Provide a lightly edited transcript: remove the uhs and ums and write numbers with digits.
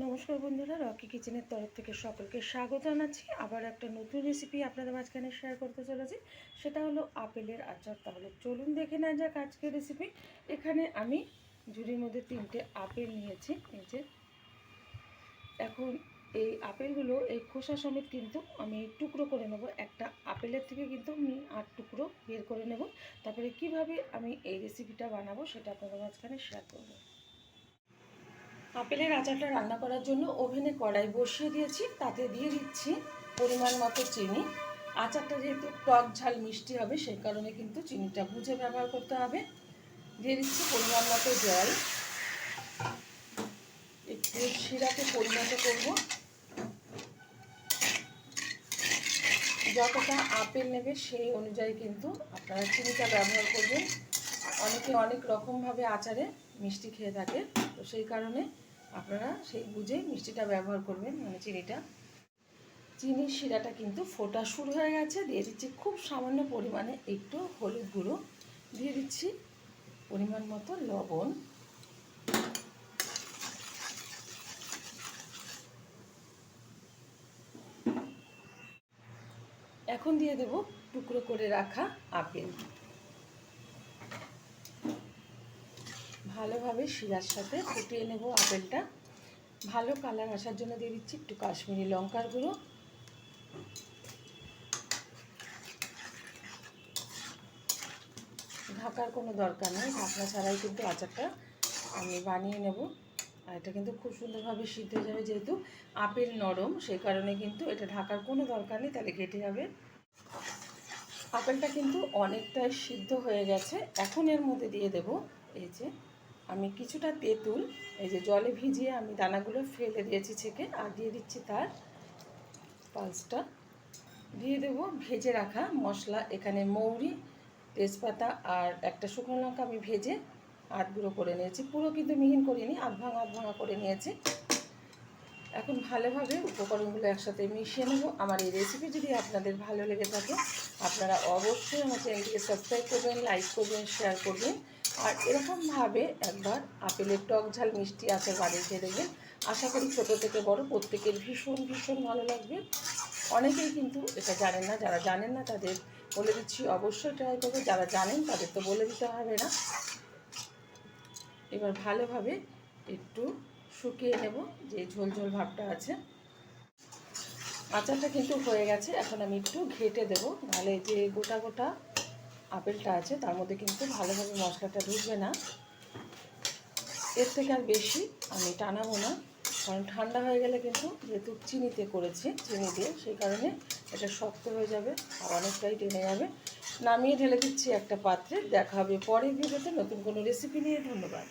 নমস্কার বন্ধুরা, রকি কিচেনের তরফ থেকে সকলকে স্বাগত জানাচ্ছি। আবার একটা নতুন রেসিপি আপনাদের মাঝখানে শেয়ার করতে চলেছি, সেটা হলো আপেলের আচার। তাহলে চলুন দেখে নেওয়া যাক আজকের রেসিপি। এখানে আমি ঝুড়ির মধ্যে 3টে আপেল নিয়েছি। এই যে এখন এই আপেলগুলো এই খোসা সমেত কিন্তু আমি টুকরো করে নেব। একটা আপেলের থেকে কিন্তু আমি 8 টুকরো বের করে নেব। তারপরে কিভাবে আমি এই রেসিপিটা বানাবো সেটা আপনাদের মাঝখানে শেয়ার করব। আপেলের আচারটা রান্না করার জন্য ওভেনে কড়াই বসিয়ে দিয়েছি, তাতে দিয়ে দিচ্ছি পরিমাণ মতো চিনি। আচারটা যেহেতু টক ঝাল মিষ্টি হবে, সেই কারণে কিন্তু চিনিটা বুঝে ব্যবহার করতে হবে। দিয়ে দিচ্ছি পরিমাণ মতো জল, একটু শিরাকে পরিণত করব। যতটা আপেল নেবে সেই অনুযায়ী কিন্তু আপনারা চিনিটা ব্যবহার করবেন। অনেকে অনেক রকমভাবে আচারে মিষ্টি খেয়ে থাকে, তো সেই কারণে আপনারা সেই বুঝে মিষ্টিটা ব্যবহার করবেন, মানে চিনিটা। চিনির শিরাটা কিন্তু ফোটা শুরু হয়ে গেছে। দিয়ে দিচ্ছি খুব সামান্য পরিমাণে একটু হলুদ গুঁড়ো, দিয়ে দিচ্ছি পরিমাণ মতো লবণ, এখন দিয়ে দেব টুকরো করে রাখা আপেল। ভালোভাবে শিরার সাথে ফুটিয়ে নেব আপেলটা। ভালো কালার আসার জন্য দিয়ে দিচ্ছি একটু কাশ্মীরি লঙ্কার গুঁড়ো। ঢাকার কোনো দরকার নেই, ঢাকনা ছাড়াই কিন্তু আচারটা আমি বানিয়ে নেব। আর এটা কিন্তু খুব সুন্দরভাবে সিদ্ধ হয়ে যাবে, যেহেতু আপেল নরম, সেই কারণে কিন্তু এটা ঢাকার কোনো দরকার নেই, তাহলে ঘেটে যাবে। আপেলটা কিন্তু অনেকটাই সিদ্ধ হয়ে গেছে। এখন এর মধ্যে দিয়ে দেব এই যে আমি কিছুটা তেঁতুল, এই যে জলে ভিজিয়ে আমি দানাগুলো ফেলে দিয়েছি ছেঁকে, আর দিয়ে দিচ্ছি তার পালসটা। দিয়ে দেব ভেজে রাখা মশলা, এখানে মৌরি, তেজপাতা আর একটা শুকনো লঙ্কা আমি ভেজে আধ গুঁড়ো করে নিয়েছি। পুরো কিন্তু মিহিন করিনি, আধ ভাঙা করে নিয়েছি। এখন ভালোভাবে উপকরণগুলো একসাথে মিশিয়ে নেব। আমার এই রেসিপি যদি আপনাদের ভালো লেগে থাকে, আপনারা অবশ্যই আমার চ্যানেলটিকে সাবস্ক্রাইব করবেন, লাইক করবেন, শেয়ার করবেন। আর এরকমভাবে একবার আপেলের টক ঝাল মিষ্টি আচার বানিয়ে খেয়ে দেখবেন। আশা করি ছোটো থেকে বড় প্রত্যেকের ভীষণ ভীষণ ভালো লাগবে। অনেকেই কিন্তু এটা জানেন না, যারা জানেন না তাদের বলে দিচ্ছি, অবশ্যই ট্রাই করবে। যারা জানেন তাদের তো বলে দিতে হবে না। এবার ভালোভাবে একটু শুকিয়ে নেব, যে ঝোল ঝোল ভাবটা আছে। আচারটা কিন্তু হয়ে গেছে। এখন আমি একটু ঘেটে দেবো, নাহলে যে গোটা গোটা আপেলটা আছে তার মধ্যে কিন্তু ভালোভাবে মশলাটা ঢুকবে না। এর থেকে আর বেশি আমি টানাবো না, কারণ ঠান্ডা হয়ে গেলে কিন্তু যেহেতু চিনিতে করেছি, চিনি দিয়ে, সেই কারণে এটা শক্ত হয়ে যাবে আর অনেকটাই টেনে যাবে। নামিয়ে ঢেলে দিচ্ছি একটা পাত্রে। দেখা হবে পরের ভিডিওতে নতুন কোনো রেসিপি নিয়ে। ধন্যবাদ।